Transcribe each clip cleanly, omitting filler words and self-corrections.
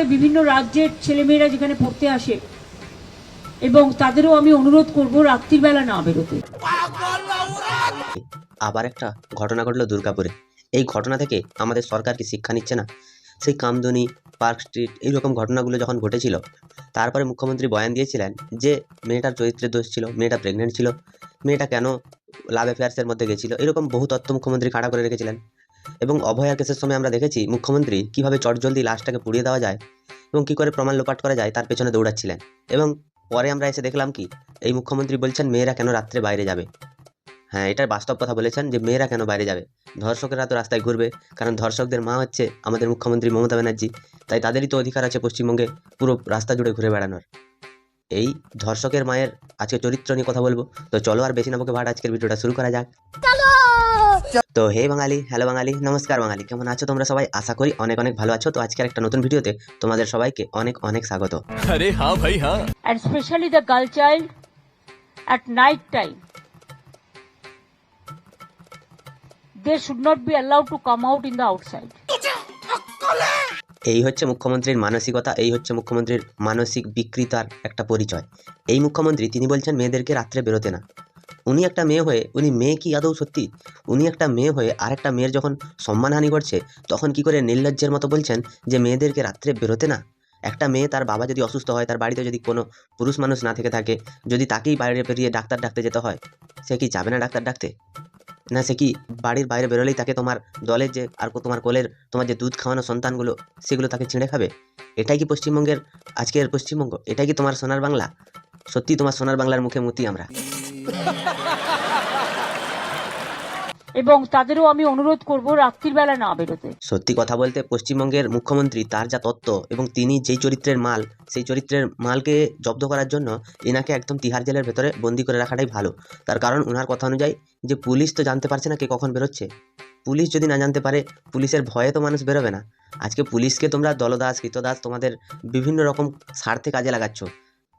করে বিভিন্ন রাজ্যের ছেলেমেয়েরা যেখানে পড়তে আসে, এবং তাদেরও আমি অনুরোধ করব রাত্রির বেলা না বেরোতে। আবার একটা ঘটনা ঘটলো দুর্গাপুরে। এই ঘটনা থেকে আমাদের সরকার কি শিক্ষা নিচ্ছে না? সেই কামদুনি, পার্ক স্ট্রিট এইরকম ঘটনাগুলো যখন ঘটেছিল, তারপরে মুখ্যমন্ত্রী বয়ান দিয়েছিলেন যে মেয়েটার চরিত্রের দোষ ছিল, মেয়েটা প্রেগনেন্ট ছিল, মেয়েটা কেন লাভ অ্যাফেয়ার্সের মধ্যে গেছিল, এরকম বহু তথ্য মুখ্যমন্ত্রী খাড়া করে রেখেছিলেন। এবং অভয়ার কেসের সময় আমরা দেখেছি মুখ্যমন্ত্রী কিভাবে চটজলদি লাশটাকে পুড়িয়ে দেওয়া যায় এবং কি করে প্রমাণ লোপাট করা যায় তার পেছনে দৌড়াচ্ছিলেন। এবং পরে আমরা এসে দেখলাম কি, এই মুখ্যমন্ত্রী বলছেন মেয়েরা কেন রাত্রে বাইরে যাবে। হ্যাঁ, এটার বাস্তব কথা বলেছেন যে মেয়েরা কেন বাইরে যাবে, ধর্ষকেরা তো রাস্তায় ঘুরবে, কারণ ধর্ষকদের মা হচ্ছে আমাদের মুখ্যমন্ত্রী মমতা ব্যানার্জি, তাই তাদেরই তো অধিকার আছে পশ্চিমবঙ্গে পুরো রাস্তা জুড়ে ঘুরে বেড়ানোর। এই ধর্ষকের মায়ের আজকে চরিত্র নিয়ে কথা বলবো, তো চলো আর বেশি না বকে ভাট আজকের ভিডিওটা শুরু করা যাক। তো হে বাঙালি, হ্যালো বাঙালি, নমস্কার বাঙালি, কেমন আছো তোমরা সবাই? আশা করি অনেক অনেক ভালো আছো। তো আজকের একটা নতুন ভিডিওতে তোমাদের সবাইকে অনেক অনেক স্বাগত। अरे हाँ भाई हाँ। And especially the girl child at night time, they should not be allowed to come out in the outside. এই হচ্ছে মুখ্যমন্ত্রীর মানসিকতা, এই হচ্ছে মুখ্যমন্ত্রীর মানসিক বিকৃতার একটা পরিচয়। এই মুখ্যমন্ত্রী তিনি বলছেন মেয়েদেরকে রাত্রে বেরোতে না। উনি একটা মেয়ে হয়ে, উনি মেয়ে কি আদৌ সত্যি? উনি একটা মেয়ে হয়ে আরেকটা মেয়ের যখন সম্মানহানি করছে, তখন কি করে নির্লজ্জের মতো বলছেন যে মেয়েদেরকে রাত্রে বেরোতে না? একটা মেয়ে, তার বাবা যদি অসুস্থ হয়, তার বাড়িতে যদি কোনো পুরুষ মানুষ না থেকে থাকে, যদি তাকেই বাইরে বেরিয়ে ডাক্তার ডাকতে যেতে হয়, সে কি যাবে না ডাক্তার ডাকতে? না সে কি বাড়ির বাইরে বেরোলেই তাকে তোমার দলের যে আর তোমার কোলের তোমার যে দুধ খাওয়ানো সন্তানগুলো, সেগুলো তাকে ছিঁড়ে খাবে? এটাই কি পশ্চিমবঙ্গের আজকের পশ্চিমবঙ্গ? এটাই কি তোমার সোনার বাংলা? সত্যি তোমার সোনার বাংলার মুখে মতি আমরা। এবং তাদেরও আমি অনুরোধ করব রাত্রির বেলা না বেরোতে। সত্যি কথা বলতে পশ্চিমবঙ্গের মুখ্যমন্ত্রী তার যা তত্ত্ব এবং তিনি যেই চরিত্রের মাল, সেই চরিত্রের মালকে জব্দ করার জন্য এনাকে একদম তিহার জেলের ভেতরে বন্দি করে রাখাটাই ভালো। তার কারণ ওনার কথা অনুযায়ী যে পুলিশ তো জানতে পারছে না কে কখন বেরোচ্ছে। পুলিশ যদি না জানতে পারে, পুলিশের ভয়ে তো মানুষ বেরোবে না। আজকে পুলিশকে তোমরা দলদাস কৃতদাস তোমাদের বিভিন্ন রকম স্বার্থে কাজে লাগাচ্ছ,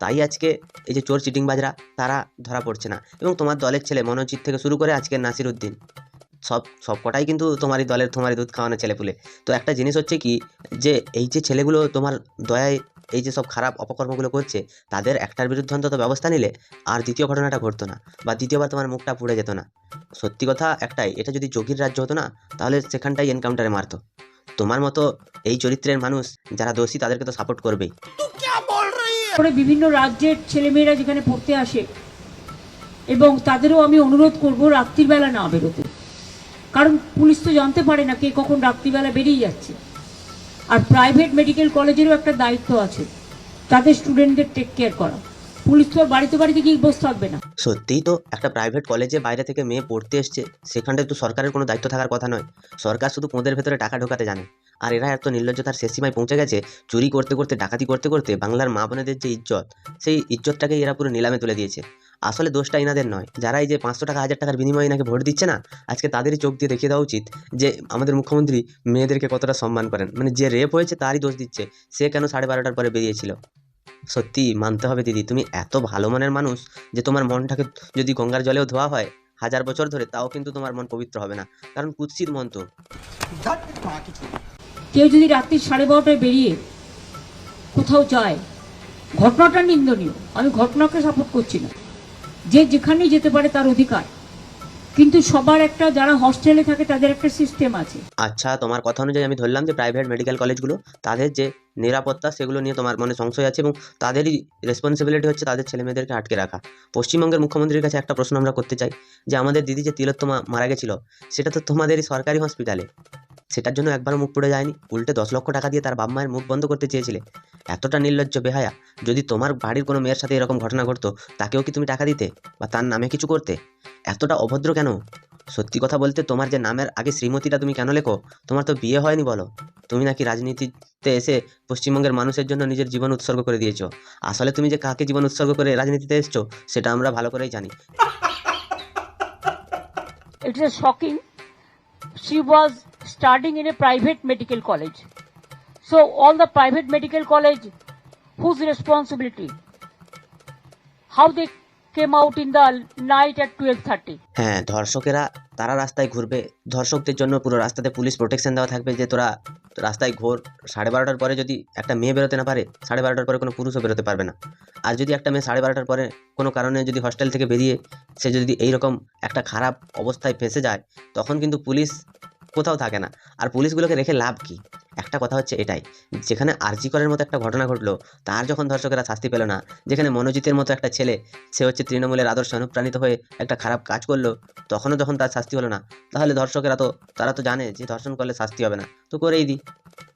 তাই আজকে এই যে চোর চিটিংবাজরা তারা ধরা পড়ছে না। এবং তোমার দলের ছেলে মনোজিৎ থেকে শুরু করে আজকে নাসিরউদ্দিন, সব কটাই কিন্তু তোমারই দলের, তোমারই দুধ খাওয়ানো ছেলেপুলে। তো একটা জিনিস হচ্ছে কি, যে এই যে ছেলেগুলো তোমার দয়ায় এই যে সব খারাপ অপকর্মগুলো করছে, তাদের একটার বিরুদ্ধে অন্তত ব্যবস্থা নিলে আর দ্বিতীয় ঘটনাটা ঘটতো না, বা দ্বিতীয়বার তোমার মুখটা পুড়ে যেত না। সত্যি কথা একটাই, এটা যদি যোগীর রাজ্য হতো না, তাহলে সেখানটাই এনকাউন্টারে মারতো। তোমার মতো এই চরিত্রের মানুষ যারা দোষী, তাদেরকে তো সাপোর্ট করবেই। করে বিভিন্ন রাজ্যের ছেলেমেয়েরা যেখানে পড়তে আসে, এবং তাদেরও আমি অনুরোধ করব রাত্রির বেলা না বেরোতে, কারণ পুলিশ তো জানতে পারে না কে কখন রাত্রিবেলা বেরিয়ে যাচ্ছে। আর প্রাইভেট মেডিকেল কলেজেরও একটা দায়িত্ব আছে তাদের স্টুডেন্টদের টেক কেয়ার করা। পুলিশ তো আর বাড়িতে বাড়িতে গিয়ে বসে থাকবে না। সত্যিই তো একটা প্রাইভেট কলেজে বাইরে থেকে মেয়ে পড়তে এসছে, সেখানটায় তো সরকারের কোনো দায়িত্ব থাকার কথা নয়। সরকার শুধু পোঁদের ভেতরে টাকা ঢোকাতে জানে। আর এরা এত নির্লজ্জতার শেষ সীমায় পৌঁছে গেছে, চুরি করতে করতে, ডাকাতি করতে করতে বাংলার মা বোনেদের যে ইজ্জত, সেই ইজ্জতটাকেই এরা পুরো নিলামে তুলে দিয়েছে। আসলে দোষটা ইনাদের নয়, যারা এই যে 500 টাকা 1000 টাকার বিনিময়ে ইনাকে ভোট দিচ্ছে না, আজকে তাদেরই চোখ দিয়ে দেখিয়ে দেওয়া উচিত যে আমাদের মুখ্যমন্ত্রী মেয়েদেরকে কতটা সম্মান করেন। মানে যে রেপ হয়েছে তারই দোষ দিচ্ছে, সে কেন 12:30টার পরে বেরিয়েছিল। সত্যি মানতে হবে দিদি, তুমি এত ভালো মনের মানুষ যে তোমার মনটাকে যদি গঙ্গার জলেও ধোয়া হয় 1000 বছর ধরে, তাও কিন্তু তোমার মন পবিত্র হবে না, কারণ কুৎসিত মন তো। কেউ যদি রাত্রি 12:30টায় বেরিয়ে কোথাও যায়, ঘটনাটা নিন্দনীয়, আমি ঘটনাকে সাপোর্ট করছি না। যে যেখানেই যেতে পারে তার অধিকার, কিন্তু সবার একটা, যারা হস্টেলে থাকে তাদের একটা সিস্টেম আছে। আচ্ছা, তোমার কথা অনুযায়ী আমি ধরলাম যে প্রাইভেট মেডিকেল কলেজগুলো, তাদের যে নিরাপত্তা সেগুলো নিয়ে তোমার মনে সংশয় আছে, এবং তাদেরই রেসপন্সিবিলিটি হচ্ছে তাদের ছেলে মেয়েদেরকে আটকে রাখা। পশ্চিমবঙ্গের মুখ্যমন্ত্রীর কাছে একটা প্রশ্ন আমরা করতে চাই, যে আমাদের দিদি যে তিলোত্তমা মারা গেছিল, সেটা তো তোমাদেরই সরকারি হসপিটালে, সেটার জন্য একবারও মুখ পুড়ে যায়নি, উল্টে 10 লক্ষ টাকা দিয়ে তার বাপ মায়ের মুখ বন্ধ করতে চেয়েছিলে। এতটা নির্লজ্জ বেহায়া। যদি তোমার বাড়ির কোনো মেয়ের সাথে এরকম ঘটনা ঘটতো, তাকেও কি তুমি টাকা দিতে বা তার নামে কিছু করতে? এতটা অভদ্র কেন? সত্যি কথা বলতে তোমার যে নামের আগে শ্রীমতীটা তুমি কেন লেখো? তোমার তো বিয়ে হয়নি বলো। তুমি নাকি রাজনীতিতে এসে পশ্চিমবঙ্গের মানুষের জন্য নিজের জীবন উৎসর্গ করে দিয়েছো। আসলে তুমি যে কাকে জীবন উৎসর্গ করে রাজনীতিতে এসছো, সেটা আমরা ভালো করেই জানি। It is shocking. She was studying in a private medical college. So all the private medical college, whose responsibility? How they came out in the night at 12:30. হ্যাঁ, ধর্ষকেরা তারা রাস্তায় ঘুরবে, ধর্ষকদের জন্য পুরো রাস্তাতে পুলিশ প্রোটেকশন দেওয়া থাকবে যে তোরা রাস্তায় ঘোর। 12:30টার পরে যদি একটা মেয়ে বেরোতে না পারে, 12:30টার পরে কোনো পুরুষও বেরোতে পারবে না। আর যদি একটা মেয়ে 12:30টার পরে কোনো কারণে যদি হস্টেল থেকে বেরিয়ে সে যদি এইরকম একটা খারাপ অবস্থায় ফেঁসে যায়, তখন কিন্তু পুলিশ কোথাও থাকে না। আর পুলিশগুলোকে রেখে লাভ কি? একটা কথা হচ্ছে এটাই, যেখানে আরজি করের মতো একটা ঘটনা ঘটলো, তার যখন ধর্ষকেরা শাস্তি পেল না, যেখানে মনোজিতের মতো একটা ছেলে, সে হচ্ছে তৃণমূলের আদর্শে অনুপ্রাণিত হয়ে একটা খারাপ কাজ করলো, তখনও যখন তার শাস্তি হলো না, তাহলে ধর্ষকেরা তো তারা তো জানে যে ধর্ষণ করলে শাস্তি হবে না, তো করেই দিই।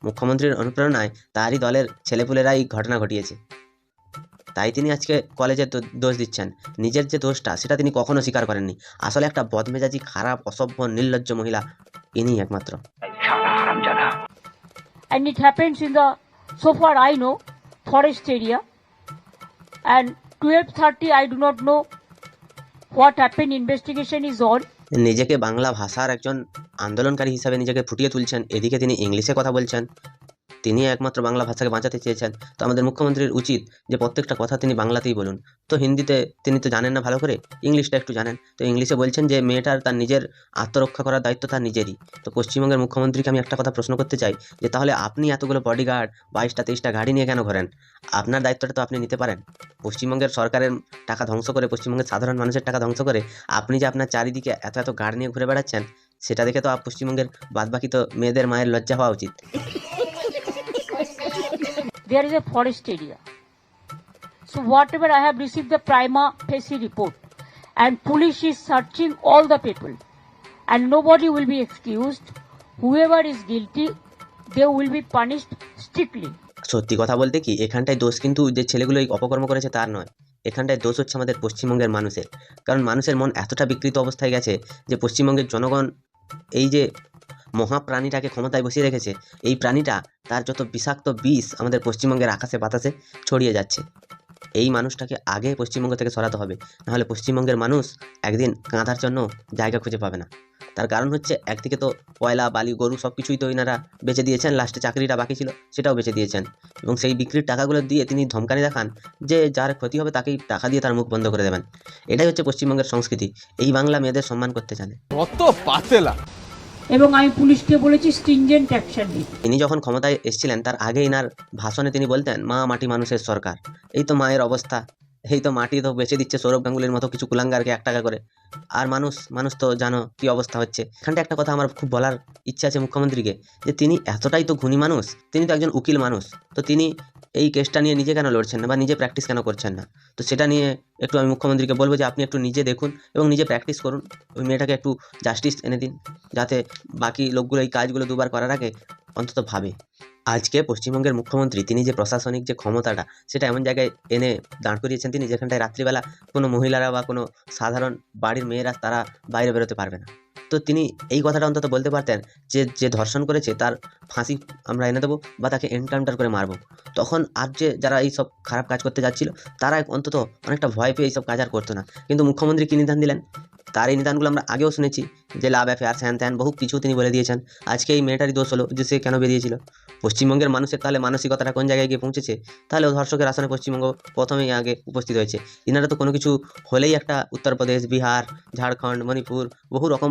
মুখ্যমন্ত্রীর অনুপ্রেরণায় তারই দলের ছেলেপুলেরাই ঘটনা ঘটিয়েছে, তাই তিনি আজকে কলেজে দোষ দিচ্ছেন। নিজের যে দোষটা সেটা তিনি কখনো স্বীকার করেননি। আসলে একটা বদমেজাজি, খারাপ, অসভ্য, নির্লজ্জ মহিলা ইনিই একমাত্র। And it happens in the, so far I know, forest area. And 12:30, I do not know what happened. Investigation is on. নিজেকে বাংলা ভাষার একজন আন্দোলনকারী হিসাবে নিজেকে ফুটিয়ে তুলছেন, এদিকে তিনি ইংলিশে কথা বলছেন। তিনি একমাত্র বাংলা ভাষাকে বাঁচাতে চেয়েছেন, তো আমাদের মুখ্যমন্ত্রীর উচিত যে প্রত্যেকটা কথা তিনি বাংলাতেই বলুন। তো হিন্দিতে তিনি তো জানেন না ভালো করে, ইংলিশটা একটু জানেন, তো ইংলিশে বলছেন যে মেয়েটার তার নিজের আত্মরক্ষা করার দায়িত্ব তার নিজেরই। তো পশ্চিমবঙ্গের মুখ্যমন্ত্রীকে আমি একটা কথা প্রশ্ন করতে চাই, যে তাহলে আপনি এতগুলো বডিগার্ড, 22টা-23টা গাড়ি নিয়ে কেন ঘোরেন? আপনার দায়িত্বটা তো আপনি নিতে পারেন। পশ্চিমবঙ্গের সরকারের টাকা ধ্বংস করে, পশ্চিমবঙ্গের সাধারণ মানুষের টাকা ধ্বংস করে আপনি যে আপনার চারিদিকে এত এত গাড়ি নিয়ে ঘুরে বেড়াচ্ছেন, সেটা দেখে তো পশ্চিমবঙ্গের বাদবাকি তো মেয়েদের মায়ের লজ্জা হওয়া উচিত। There is a forest area. So whatever I have received the prima facie report, and police is searching all the people, and nobody will be excused. Whoever is guilty, they will be punished strictly. সত্যি কথা বলতে কি, এখানটায় দোষ কিন্তু যে যেগুলো এই অপকর্ম করেছে তার নয়, এখানটায় দোষ হচ্ছে আমাদের পশ্চিমবঙ্গের মানুষের। কারণ মানুষের মন এতটা বিকৃত অবস্থায় গেছে যে পশ্চিমবঙ্গের জনগণ এই যে মহাপ্রাণীটাকে ক্ষমতায় বসিয়ে রেখেছে, এই প্রাণীটা তার যত বিষাক্ত বিষ আমাদের পশ্চিমবঙ্গের আকাশে বাতাসে ছড়িয়ে যাচ্ছে। এই মানুষটাকে আগে পশ্চিমবঙ্গ থেকে সরাতে হবে, নাহলে পশ্চিমবঙ্গের মানুষ একদিন কাঁদার জন্য জায়গা খুঁজে পাবে না। তার কারণ হচ্ছে, একদিকে তো কয়লা, বালি, গরু সব কিছুই তো এনারা বেচে দিয়েছেন, লাস্টে চাকরিটা বাকি ছিল সেটাও বেচে দিয়েছেন, এবং সেই বিক্রির টাকাগুলো দিয়ে তিনি ধমকানি দেখান যে যার ক্ষতি হবে তাকেই টাকা দিয়ে তার মুখ বন্ধ করে দেবেন। এটাই হচ্ছে পশ্চিমবঙ্গের সংস্কৃতি। এই বাংলা মেয়েদের সম্মান করতে জানে। কত পাতেলা! এবং আমি পুলিশকে বলেছি স্ট্রিনজেন্ট অ্যাকশন নিতে। তিনি যখন ক্ষমতায় এসেছিলেন তার আগে ইনার ভাষণে তিনি বলতেন, মা মাটি মানুষের সরকার। এই তো মায়ের অবস্থা, এই তো মাটি তো বেচে দিচ্ছে সৌরভ গাঙ্গুলির মতো কিছু কুলাঙ্গারকে 1 টাকা করে। আর মানুষ তো জানো কি অবস্থা হচ্ছে। এখানটা একটা কথা আমার খুব বলার ইচ্ছা আছে মুখ্যমন্ত্রীকে, যে তিনি এতটাই তো গুণী মানুষ, তিনি তো একজন উকিল মানুষ, তো তিনি এই কেসটা নিয়ে নিজে কেন লড়ছেন না বা নিজে প্র্যাকটিস কেন করছেন না? তো সেটা নিয়ে একটু আমি মুখ্যমন্ত্রীকে বলবো যে আপনি একটু নিজে দেখুন এবং নিজে প্র্যাকটিস করুন, ওই মেয়েটাকে একটু জাস্টিস এনে দিন, যাতে বাকি লোকগুলো এই কাজগুলো দুবার করার আগে অন্তত ভাবে। আজকে পশ্চিমবঙ্গের মুখ্যমন্ত্রী তিনি যে প্রশাসনিক যে ক্ষমতাটা সেটা এমন জায়গায় এনে দাঁড় করিয়েছেন তিনি, যেখানটায় রাত্রিবেলা কোনো মহিলারা বা কোনো সাধারণ বাড়ির মেয়েরা তারা বাইরে বেরোতে পারবে না। তো তিনি এই কথাটা অন্তত বলতে পারতেন যে যে ধর্ষণ করেছে তার ফাঁসি আমরা এনে দেবো বা তাকে এনকাউন্টার করে মারবো। তখন আর যে যারা এই সব খারাপ কাজ করতে যাচ্ছিল তারা অন্তত অনেকটা ভয় পেয়ে এইসব কাজ আর করতো না। কিন্তু মুখ্যমন্ত্রী কী নিদান দিলেন? তার এই নিদানগুলো আমরা আগেও শুনেছি, যে লাভ অ্যাফেয়ার, হ্যান ত্যান বহু কিছু তিনি বলে দিয়েছেন। আজকে এই মেয়েটারই দোষ হলো যে সে কেন বেরিয়েছিল। পশ্চিমবঙ্গের মানুষের তাহলে মানসিকতাটা কোন জায়গায় গিয়ে পৌঁছেছে? তাহলে ধর্ষকের আসনে পশ্চিমবঙ্গ প্রথমেই আগে উপস্থিত হয়েছে। ইনারা তো কোনো কিছু হলেই একটা উত্তরপ্রদেশ, বিহার, ঝাড়খণ্ড, মণিপুর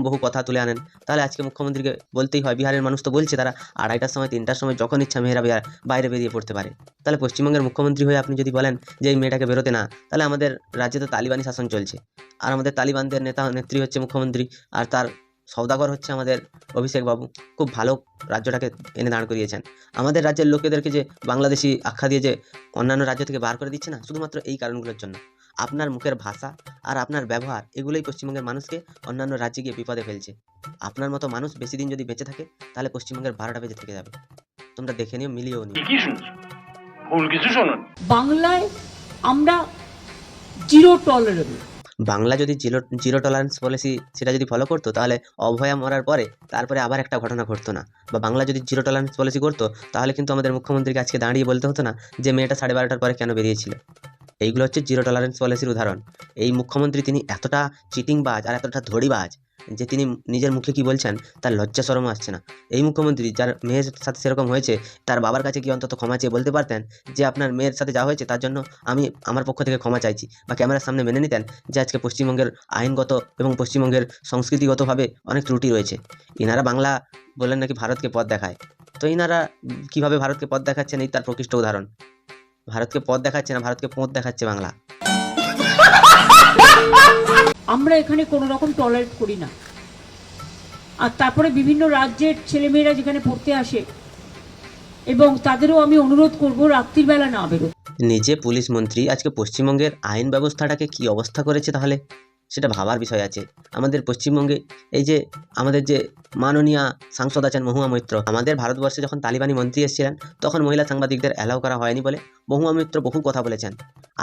বহু কথা তুলে আনেন। তাহলে আজকে মুখ্যমন্ত্রীকে বলতেই হয়, বিহারের মানুষ তো বলছে তারা 2:30টার সময় 3টার সময় যখন ইচ্ছা মেয়েরা বাইরে বেরিয়ে পড়তে পারে। তাহলে পশ্চিমবঙ্গের মুখ্যমন্ত্রী হয়ে আপনি যদি বলেন যে এই মেয়েটাকে বেরোতে না, তাহলে আমাদের রাজ্যে তো তালিবানি শাসন চলছে, আর আমাদের তালিবানদের নেত্রী হচ্ছে মুখ্যমন্ত্রী, আর তার সওদাগর হচ্ছে আমাদের অভিষেক বাবু। খুব ভালো রাজ্যটাকে এনে দাঁড় করিয়েছেন। আমাদের রাজ্যের লোকেদেরকে যে বাংলাদেশি আখ্যা দিয়ে যে অন্যান্য রাজ্য থেকে বার করে দিচ্ছে না, শুধুমাত্র এই কারণগুলোর জন্য। আপনার মুখের ভাষা আর আপনার ব্যবহার এগুলোই পশ্চিমবঙ্গের মানুষকে অন্যান্য রাজ্যে গিয়ে বিপদে ফেলছে। আপনার মতো মানুষ বেশি দিন যদি বেঁচে থাকে, তাহলে পশ্চিমবঙ্গের 12টা বেজে থেকে যাবে। তোমরা দেখে নিও, মিলিয়েও নিও। বাংলায় আমরা জিরো টলারেবল। বাংলা যদি জিরো টলারেন্স পলিসি সেটা যদি ফলো করতো, তাহলে অভয়া মরার পরে তারপরে আবার একটা ঘটনা ঘটতো না। বা বাংলা যদি জিরো টলারেন্স পলিসি করতো, তাহলে কিন্তু আমাদের মুখ্যমন্ত্রীকে আজকে দাঁড়িয়ে বলতে হতো না যে মেয়েটা 12:30টার পরে কেন বেরিয়েছিল। এইগুলো হচ্ছে জিরো টলারেন্স পলিসির উদাহরণ। এই মুখ্যমন্ত্রী তিনি এতটা চিটিংবাজ আর এতটা ধড়িবাজ যে তিনি নিজের মুখে কি বলছেন তার লজ্জা শরম আসছে না। এই মুখ্যমন্ত্রী যার মেয়ের সাথে সেরকম হয়েছে তার বাবার কাছে কি অন্তত ক্ষমা চেয়ে বলতে পারতেন যে আপনার মেয়ের সাথে যা হয়েছে তার জন্য আমি আমার পক্ষ থেকে ক্ষমা চাইছি, বা ক্যামেরার সামনে মেনে নিতেন যে আজকে পশ্চিমবঙ্গের আইনগত এবং পশ্চিমবঙ্গের সংস্কৃতিগতভাবে অনেক ত্রুটি রয়েছে। ইনারা বাংলা বললেন নাকি ভারতকে পথ দেখায়, তো ইনারা কিভাবে ভারতকে পথ দেখাচ্ছেন এই তার প্রকৃষ্ট উদাহরণ। ভারতকে পথ দেখাচ্ছে না, ভারতকে পথ দেখাচ্ছে বাংলা। আমরা এখানে কোনো রকম টলারেট করি না। আর তারপরে বিভিন্ন রাজ্যের ছেলেমেয়েরা যেখানে পড়তে আসে, এবং তাদেরও আমি অনুরোধ করব রাত্রির বেলা না বেরোতে। নিজে পুলিশ মন্ত্রী আজকে পশ্চিমবঙ্গের আইন ব্যবস্থাটাকে কি অবস্থা করেছে তাহলে সেটা ভাবার বিষয় আছে। আমাদের পশ্চিমবঙ্গে এই যে আমাদের যে মাননীয় সাংসদ আছেন মহুয়া মৈত্র, আমাদের ভারতবর্ষে যখন তালিবানি মন্ত্রী এসেছিলেন তখন মহিলা সাংবাদিকদের অ্যালাউ করা হয়নি বলে মহুয়া মৈত্র বহু কথা বলেছেন।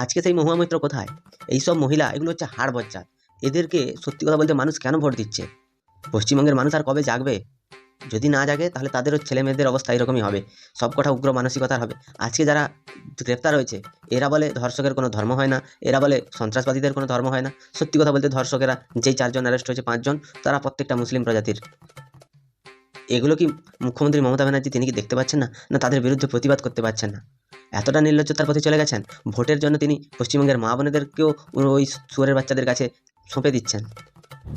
আজকে সেই মহুয়া মৈত্র কোথায়? এইসব মহিলা এগুলো হচ্ছে হাড় বজ্জাত। এদেরকে সত্যি কথা বলতে মানুষ কেন ভোট দিচ্ছে? পশ্চিমবঙ্গের মানুষ আর কবে জাগবে? যদি না জাগে তাহলে তাদেরও ছেলে মেয়েদের অবস্থা এরকমই হবে, সব কটা উগ্র মানসিকতার হবে। আজকে যারা গ্রেপ্তার হয়েছে এরা বলে ধর্ষকের কোনো ধর্ম হয় না, এরা বলে সন্ত্রাসবাদীদের কোনো ধর্ম হয় না। সত্যি কথা বলতে ধর্ষকেরা যেই 4 জন অ্যারেস্ট হয়েছে 5 জন তারা প্রত্যেকটা মুসলিম প্রজাতির। এগুলো কি মুখ্যমন্ত্রী মমতা ব্যানার্জি তিনি কি দেখতে পাচ্ছেন না? না তাদের বিরুদ্ধে প্রতিবাদ করতে পারছেন না? এতটা নির্লজ্জতার পথে চলে গেছেন, ভোটের জন্য তিনি পশ্চিমবঙ্গের মা বোনেদেরকেও ওই শুয়োরের বাচ্চাদের কাছে সঁপে দিচ্ছেন।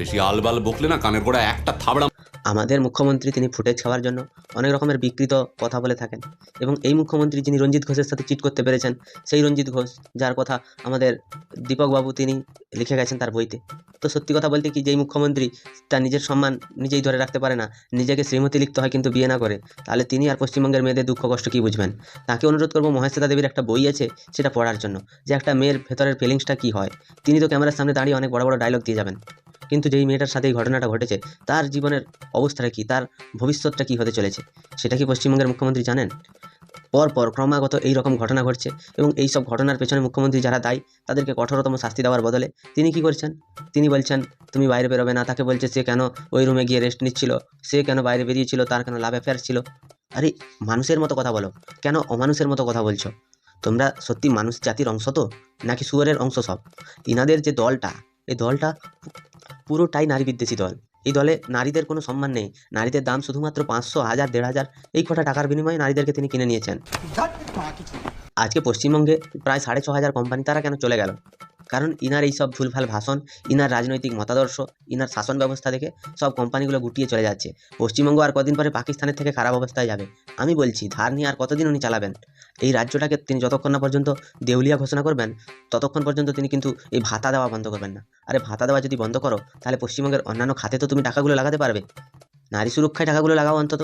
বেশি আলবাল বকলে না কানের গোড়া একটা থাবড়া। আমাদের মুখ্যমন্ত্রী তিনি ফুটেজ খাওয়ার জন্য অনেক রকমের বিকৃত কথা বলে থাকেন, এবং এই মুখ্যমন্ত্রী যিনি রঞ্জিত ঘোষের সাথে চিট করতে পেরেছেন, সেই রঞ্জিত ঘোষ যার কথা আমাদের দীপকবাবু তিনি লিখে গেছেন তার বইতে। তো সত্যি কথা বলতে কি, যেই মুখ্যমন্ত্রী তার নিজের সম্মান নিজেই ধরে রাখতে পারে না, নিজেকে শ্রীমতী লিখতে হয় কিন্তু বিয়ে না করে, তাহলে তিনি আর পশ্চিমবঙ্গের মেয়েদের দুঃখ কষ্ট কী বুঝবেন? তাকে অনুরোধ করবো মহেশ্বেতা দেবীর একটা বই আছে সেটা পড়ার জন্য, যে একটা মেয়ের ভেতরের ফিলিংসটা কী হয়। তিনি তো ক্যামেরার সামনে দাঁড়িয়ে অনেক বড় বড় ডায়লগ দিয়ে যাবেন, কিন্তু যেই মেয়েটার সাথে এই ঘটনাটা ঘটেছে তার জীবনের অবস্থাটা কি, তার ভবিষ্যৎটা কি হতে চলেছে সেটা কি পশ্চিমবঙ্গের মুখ্যমন্ত্রী জানেন? পরপর ক্রমাগত এই রকম ঘটনা ঘটছে, এবং এই সব ঘটনার পেছনে মুখ্যমন্ত্রী যারা দায়ী তাদেরকে কঠোরতম শাস্তি দেওয়ার বদলে তিনি কি করছেন? তিনি বলছেন তুমি বাইরে বেরোবে না। তাকে বলছে সে কেন ওই রুমে গিয়ে রেস্ট নিচ্ছিল, সে কেন বাইরে বেরিয়েছিল, তার কেন লাভ অ্যাফেয়ার ছিল। আরে মানুষের মতো কথা বলো, কেন অমানুষের মতো কথা বলছো? তোমরা সত্যি মানুষ জাতির অংশ তো, নাকি শুয়োরের অংশ সব? ইনাদের যে দলটা, এই দলটা পুরোটাই নারী বিদ্বেষী দল। এই দলে নারীদের কোনো সম্মান নেই। নারীদের দাম শুধুমাত্র 500, 1000, 1500 এই কটা টাকার বিনিময়ে নারীদেরকে তিনি কিনে নিয়েছেন। আজকে পশ্চিমবঙ্গে প্রায় 6500 কোম্পানি তারা কেন চলে গেল? কারণ ইনার এই সব ভুলভাল ভাষণ, ইনার রাজনৈতিক মতাদর্শ, ইনার শাসন ব্যবস্থা দেখে সব কোম্পানিগুলো গুটিয়ে চলে যাচ্ছে। পশ্চিমবঙ্গ আর কদিন পরে পাকিস্তানের থেকে খারাপ অবস্থায় যাবে। আমি বলছি ধার নিয়ে আর কতদিন উনি চালাবেন? এই রাজ্যটাকে তিনি যতক্ষণ না পর্যন্ত দেউলিয়া ঘোষণা করবেন ততক্ষণ পর্যন্ত তিনি কিন্তু এই ভাতা দেওয়া বন্ধ করবেন না। আরে ভাতা দেওয়া যদি বন্ধ করো তাহলে পশ্চিমবঙ্গের অন্যান্য খাতে তো তুমি টাকাগুলো লাগাতে পারবে। নারী সুরক্ষায় টাকাগুলো লাগাও অন্তত।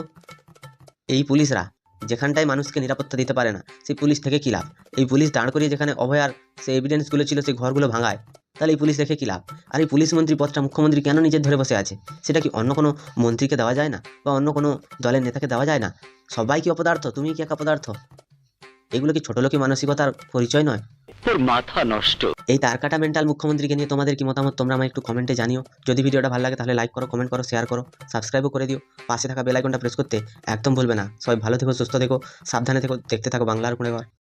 এই পুলিশরা যেখানটায় মানুষকে নিরাপত্তা দিতে পারে না সেই পুলিশ থেকে কী লাভ? এই পুলিশ দাঁড় করিয়ে যেখানে অভয়ার সেই এভিডেন্সগুলো ছিল সেই ঘরগুলো ভাঙায়, তাহলে এই পুলিশ রেখে কী লাভ? আর এই পুলিশ মন্ত্রী পদটা মুখ্যমন্ত্রী কেন নিজের ধরে বসে আছে? সেটা কি অন্য কোনো মন্ত্রীকে দেওয়া যায় না, বা অন্য কোনো দলের নেতাকে দেওয়া যায় না? সবাই কি অপদার্থ? তুমি কি একা পদার্থ? এগুলো কি ছোটলোকি মানসিকতার পরিচয় নয়? তোর মাথা নষ্ট। এই তারকাটা মেন্টাল মুখ্যমন্ত্রীকে নিয়ে তোমাদের কি মতামত তোমরা আমায় একটু কমেন্টে জানিও। যদি ভিডিওটা ভালো লাগে তাহলে লাইক করো, কমেন্ট করো, শেয়ার করো, সাবস্ক্রাইবও করে দিও। পাশে থাকা বেল আইকনটা প্রেস করতে একদম ভুলবে না। সবাই ভালো থেকো, সুস্থ থেকো, সাবধানে থেকো, দেখতে থাকো বাংলার কোণে ঘর।